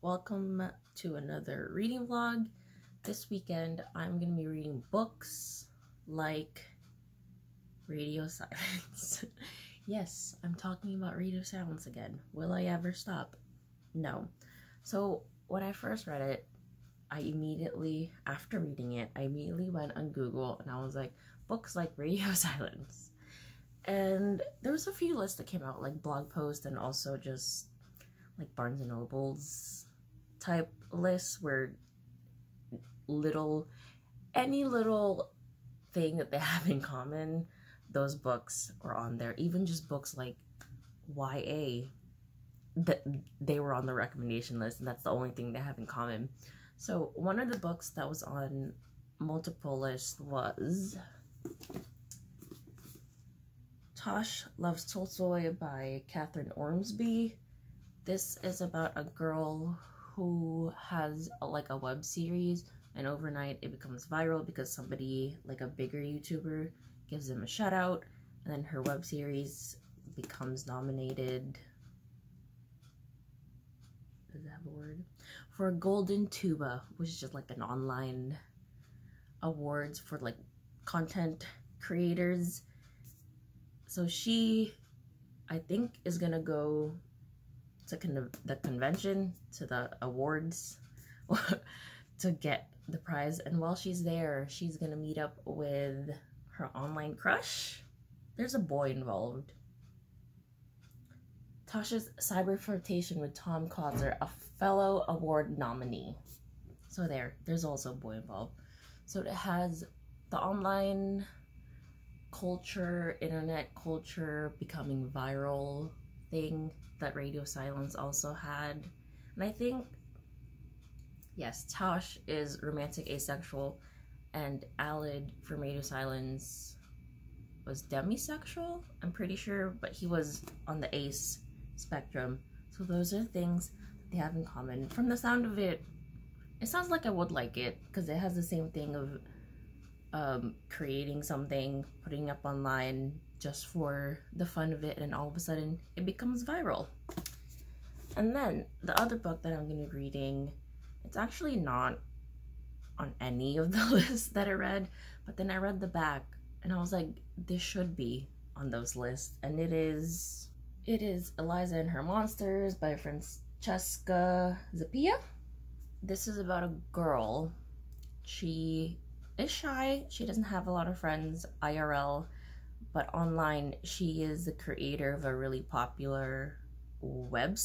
welcome to another reading vlog. This weekend I'm going to be reading books like Radio Silence. Yes, I'm talking about Radio Silence again. Will I ever stop? No. So when I first read it, after reading it, I immediately went on Google and I was like, books like Radio Silence. And there was a few lists that came out, like blog posts and also just like Barnes and Noble's type lists where any little thing that they have in common, those books are on there. Even just books like YA, that they were on the recommendation list, and that's the only thing they have in common. So one of the books that was on multiple lists was Tosh Loves Tolstoy by Catherine Ormsby. This is about a girl who has a web series, and overnight it becomes viral because somebody, like a bigger YouTuber, gives them a shout out, and then her web series becomes nominated, does it have a word? For a Golden Tuba, which is just like an online awards for like content creators. So she, I think, is gonna go to the convention, to the awards, to get the prize. And while she's there, she's gonna meet up with her online crush. There's a boy involved. Tasha's cyber flirtation with Tom Kotzer, a fellow award nominee. So there's also a boy involved. So it has the online culture, internet culture becoming viral thing that Radio Silence also had. And I think, yes, Tosh is romantic asexual, and Alid from Radio Silence was demisexual, I'm pretty sure, but he was on the ace spectrum. So those are things that they have in common. From the sound of it, it sounds like I would like it, because it has the same thing of creating something, putting up online just for the fun of it, and all of a sudden it becomes viral. And then the other book that I'm going to be reading, it's actually not on any of the lists that I read, but then I read the back and I was like, this should be on those lists. And it is Eliza and Her Monsters by Francesca Zappia. This is about a girl. She is shy, she doesn't have a lot of friends IRL, but online she is the creator of a really popular web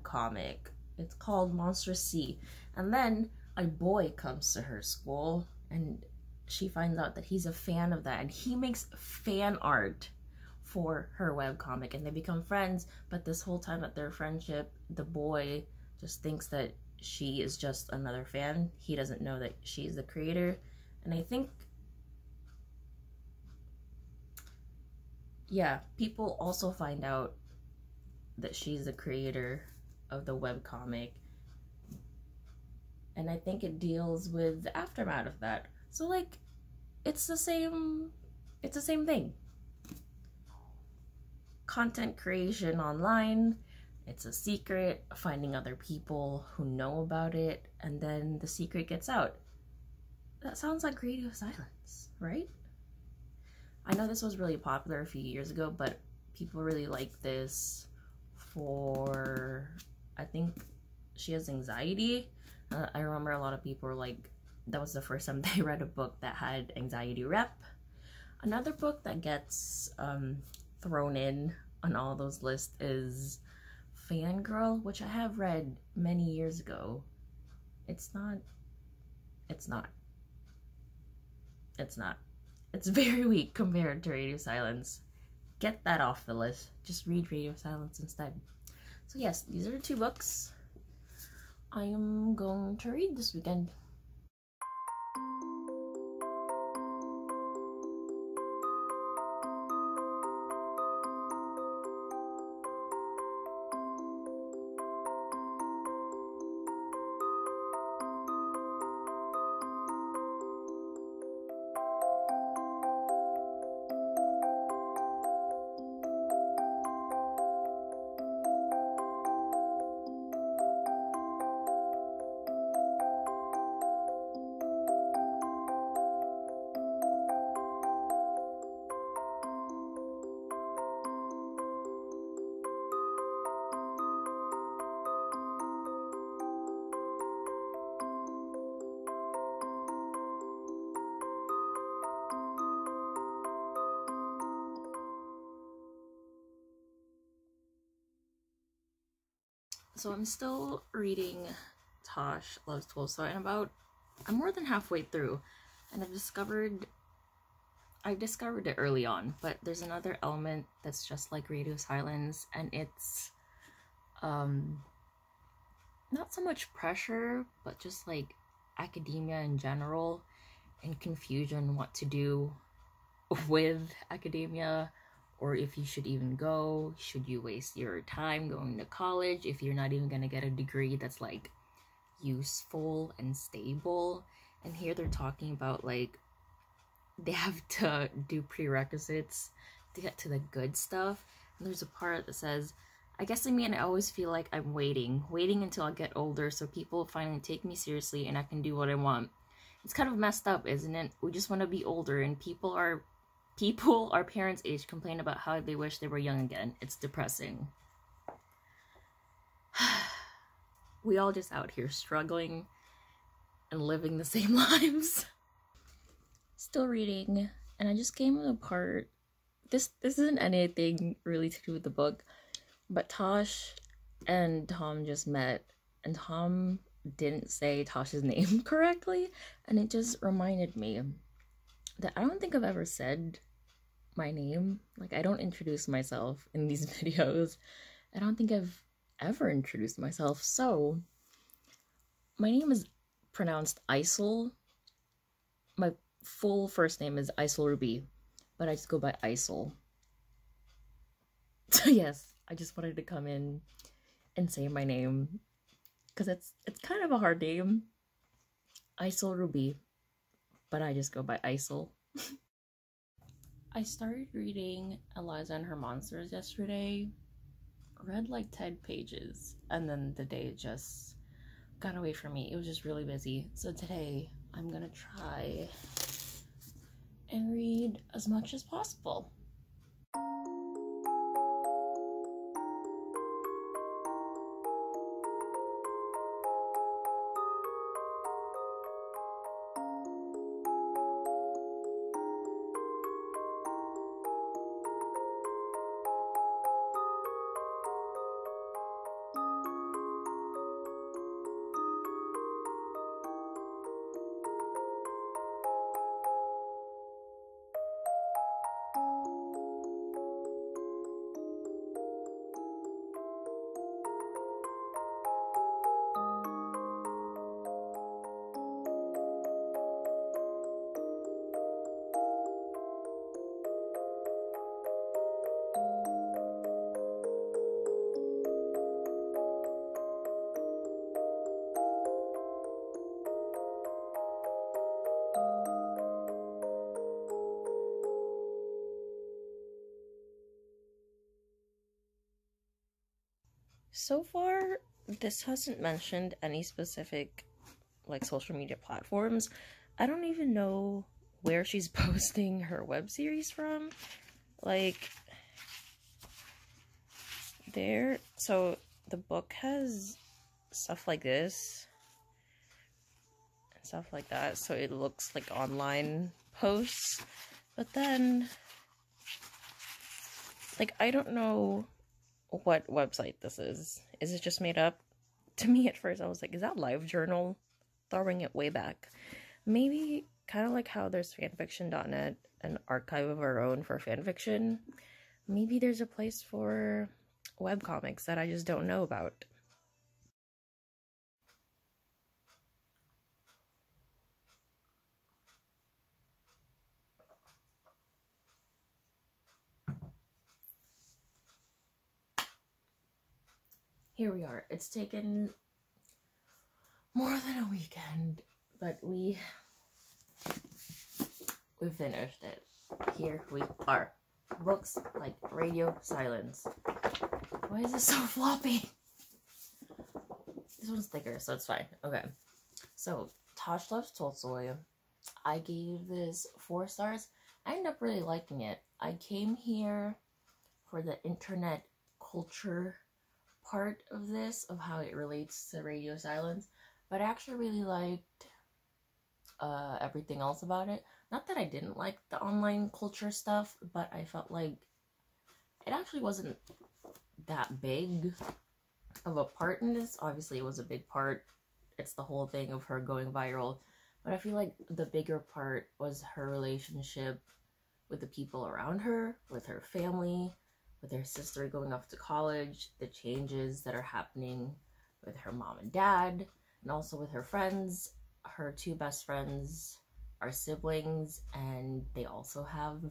comic. It's called Monstrous Sea. And then a boy comes to her school and she finds out that he's a fan of that, and he makes fan art for her web comic, and they become friends. But this whole time at their friendship, the boy just thinks that she is just another fan. He doesn't know that she's the creator. And I think, yeah, people also find out that she's the creator of the webcomic. And I think it deals with the aftermath of that. So like, it's the same thing. Content creation online, it's a secret, finding other people who know about it, and then the secret gets out. That sounds like Radio Silence, right? I know this was really popular a few years ago, but people really like this for, I think she has anxiety. I remember a lot of people were like, that was the first time they read a book that had anxiety rep. Another book that gets thrown in on all those lists is Fangirl, which I have read many years ago. It's very weak compared to Radio Silence. Get that off the list. Just read Radio Silence instead. So yes, these are the two books I am going to read this weekend. So I'm still reading Tosh Loves Tolstoy, and I'm more than halfway through, and I've discovered it early on, but there's another element that's just like radio silence, and it's not so much pressure, but just like academia in general and confusion what to do with academia, or if you should even go. Should you waste your time going to college if you're not even gonna get a degree that's like useful and stable? And here they're talking about like they have to do prerequisites to get to the good stuff. And there's a part that says, I always feel like I'm waiting until I get older so people finally take me seriously and I can do what I want. It's kind of messed up, isn't it? We just want to be older, and people our parents' age complain about how they wish they were young again. It's depressing. We all just out here struggling and living the same lives. Still reading, and I just came to the part, this isn't anything really to do with the book, but Tosh and Tom just met, and Tom didn't say Tosh's name correctly, and it just reminded me that I don't think I've ever said my name. Like, I don't introduce myself in these videos. I don't think I've ever introduced myself. So my name is pronounced Isel. My full first name is Isel Ruby, but I just go by Isel. So yes, I just wanted to come in and say my name because it's kind of a hard name, Isel Ruby, but I just go by Isel. I started reading Eliza and Her Monsters yesterday, read like 10 pages, and then the day just got away from me. It was just really busy. So today I'm gonna try and read as much as possible. So far, this hasn't mentioned any specific, like, social media platforms. I don't even know where she's posting her web series from. Like, so the book has stuff like this and stuff like that, so it looks like online posts. But then, like, I don't know what website this is. Is it just made up? To me at first I was like, is that LiveJournal? Throwing it way back. Maybe kind of like how there's fanfiction.net, an archive of our own for fanfiction. Maybe there's a place for webcomics that I just don't know about. Here we are. It's taken more than a weekend, but we finished it. Here we are. Looks like radio silence. Why is this so floppy? This one's thicker, so it's fine. Okay. So, Tosh Loves Tolstoy. I gave this 4 stars. I ended up really liking it. I came here for the internet culture part of this, of how it relates to radio silence, but I actually really liked everything else about it. Not that I didn't like the online culture stuff, but I felt like it actually wasn't that big. of a part in this. Obviously, it was a big part. It's the whole thing of her going viral. But I feel like the bigger part was her relationship with the people around her, with her family, with her sister going off to college, the changes that are happening with her mom and dad, and also with her friends. Her two best friends are siblings, and they also have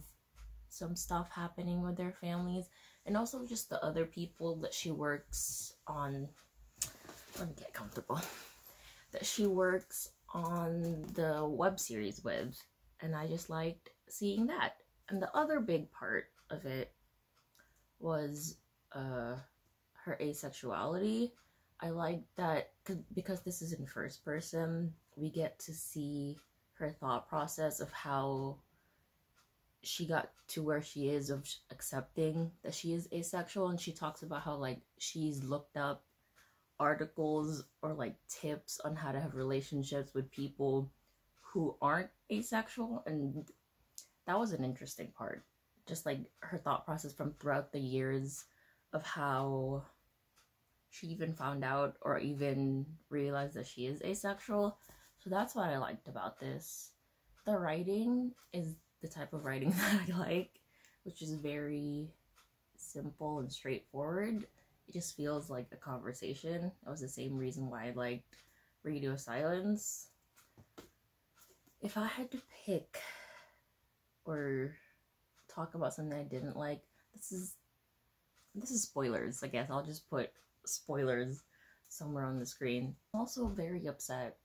some stuff happening with their families, and also just the other people that she works on. Let me get comfortable. That she works on the web series with, and I just liked seeing that. And the other big part of it was her asexuality. I like that because this is in first person, we get to see her thought process of how she got to where she is, of accepting that she is asexual. And she talks about how like she's looked up articles or like tips on how to have relationships with people who aren't asexual, and that was an interesting part. Just like her thought process from throughout the years of how she even found out or even realized that she is asexual. So that's what I liked about this. The writing is the type of writing that I like, which is very simple and straightforward. It just feels like a conversation. That was the same reason why I liked Radio Silence. If I had to pick or talk about something I didn't like, this is spoilers, I guess. I'll just put spoilers somewhere on the screen. I'm also very upset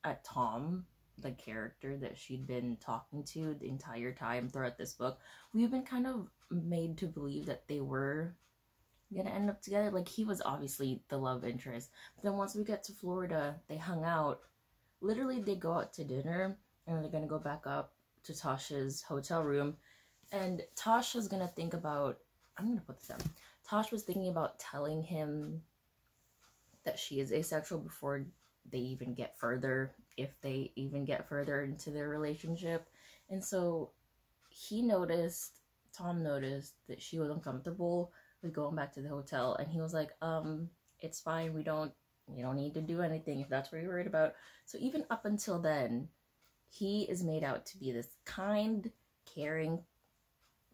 at Tom, the character that she'd been talking to the entire time throughout this book. We've been kind of made to believe that they were gonna end up together. Like, he was obviously the love interest. But then once we get to Florida, they hung out. Literally, they go out to dinner, and they're gonna go back up to Tasha's hotel room. And Tasha's gonna think about, I'm gonna put this down. Tasha was thinking about telling him that she is asexual before they even get further, if they even get further into their relationship. And so Tom noticed that she was uncomfortable with going back to the hotel, and he was like, it's fine, we don't need to do anything if that's what you're worried about. So even up until then, he is made out to be this kind, caring,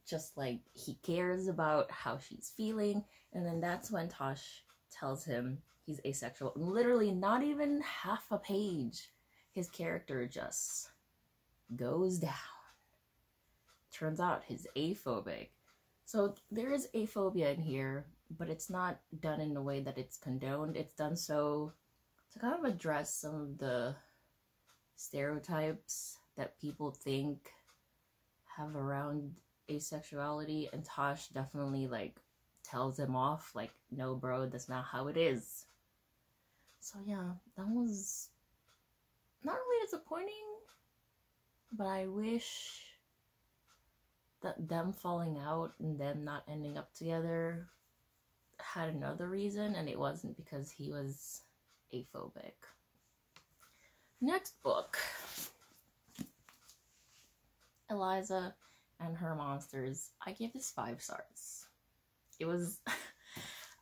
just like he cares about how she's feeling. And then that's when Tosh tells him he's asexual. And literally not even half a page, his character just goes down. Turns out he's aphobic. So there is aphobia in here, but it's not done in a way that it's condoned. It's done so to kind of address some of the stereotypes that people think have around asexuality, and Tosh definitely like tells him off, like, no bro, that's not how it is. So yeah, that was not really disappointing, but I wish that them falling out and them not ending up together had another reason, and it wasn't because he was aphobic. Next book, Eliza and Her Monsters. I gave this 5 stars. It was,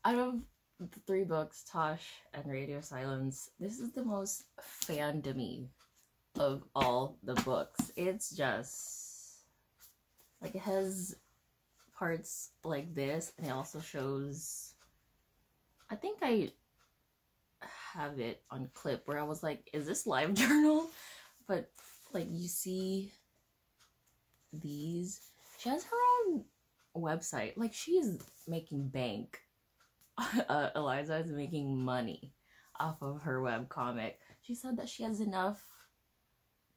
out of the 3 books, Tosh and Radio Silence, this is the most fandom-y of all the books. It's just, like, it has parts like this, and it also shows, I think I have it on clip where I was like, is this live journal? But, like, you see these. She has her own website. Like, she's making bank. Eliza is making money off of her webcomic. She said that she has enough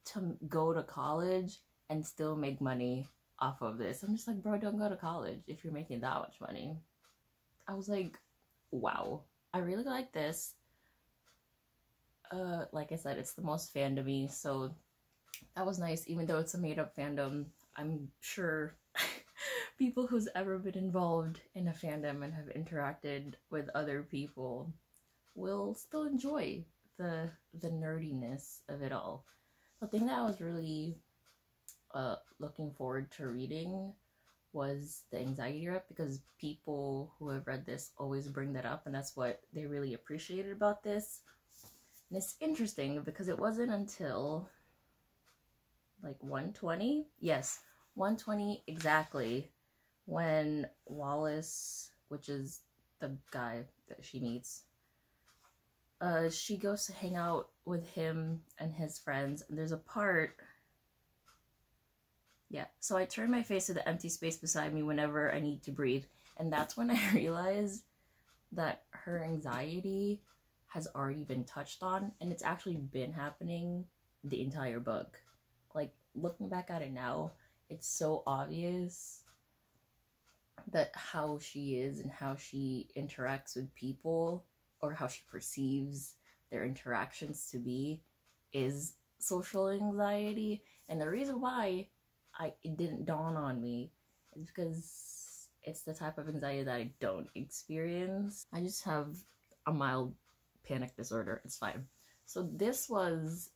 to go to college and still make money off of this. I'm just like, bro, don't go to college if you're making that much money. I was like, wow. I really like this. Like I said, it's the most fandom-y, so that was nice. Even though it's a made-up fandom, I'm sure people who's ever been involved in a fandom and have interacted with other people will still enjoy the nerdiness of it all. The thing that I was really looking forward to reading was the anxiety rep, because people who have read this always bring that up, and that's what they really appreciated about this. And it's interesting because it wasn't until like 120, yes, 120 exactly, when Wallace, which is the guy that she meets, she goes to hang out with him and his friends, and there's a part. Yeah, so I turn my face to the empty space beside me whenever I need to breathe. And that's when I realize that her anxiety has already been touched on, and it's actually been happening the entire book. Like, looking back at it now, it's so obvious that how she is and how she interacts with people, or how she perceives their interactions to be, is social anxiety. And the reason why it didn't dawn on me is because it's the type of anxiety that I don't experience. I just have a mild panic disorder. It's fine. So this was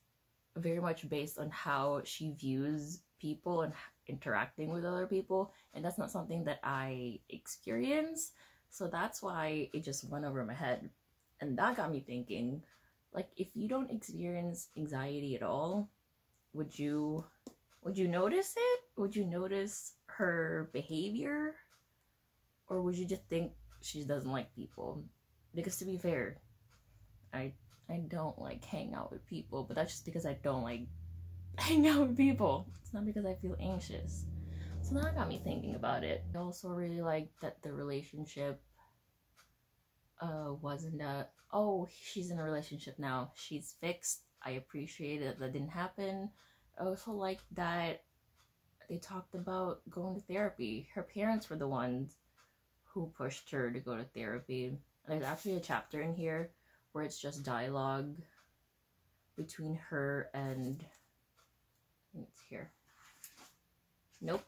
very much based on how she views people and interacting with other people, and that's not something that I experience. So that's why it just went over my head. And that got me thinking, like, if you don't experience anxiety at all, would you notice it? Would you notice her behavior? Or would you just think she doesn't like people? Because to be fair, I don't like hang out with people, but that's just because I don't like hang out with people. It's not because I feel anxious. So that got me thinking about it. I also really liked that the relationship wasn't oh, she's in a relationship now, she's fixed. I appreciate it that didn't happen. I also like that they talked about going to therapy. Her parents were the ones who pushed her to go to therapy. There's actually a chapter in here where it's just dialogue between her and, it's here. Nope.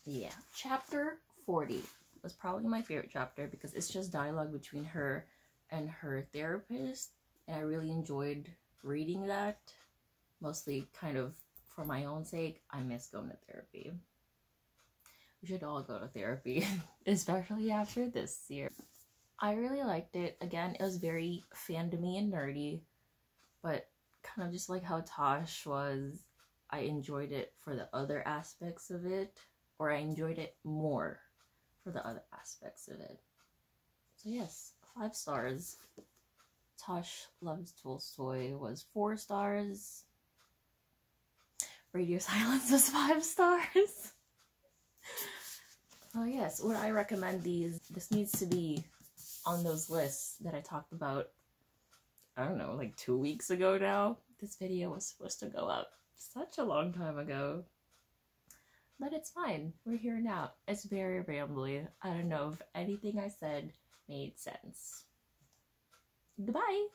Yeah, chapter 40 was probably my favorite chapter because it's just dialogue between her and her therapist, and I really enjoyed reading that, mostly kind of for my own sake. I miss going to therapy. We should all go to therapy, especially after this year. I really liked it. Again, it was very fandom-y and nerdy, but kind of just like how Tosh was, I enjoyed it for the other aspects of it, or I enjoyed it more for the other aspects of it. So yes, 5 stars. Tosh Loves Tolstoy was 4 stars. Radio Silence was 5 stars. Oh yes, would I recommend these? This needs to be on those lists that I talked about, I don't know, like 2 weeks ago now. This video was supposed to go up such a long time ago. But it's fine. We're here now. It's very rambly. I don't know if anything I said made sense. Goodbye!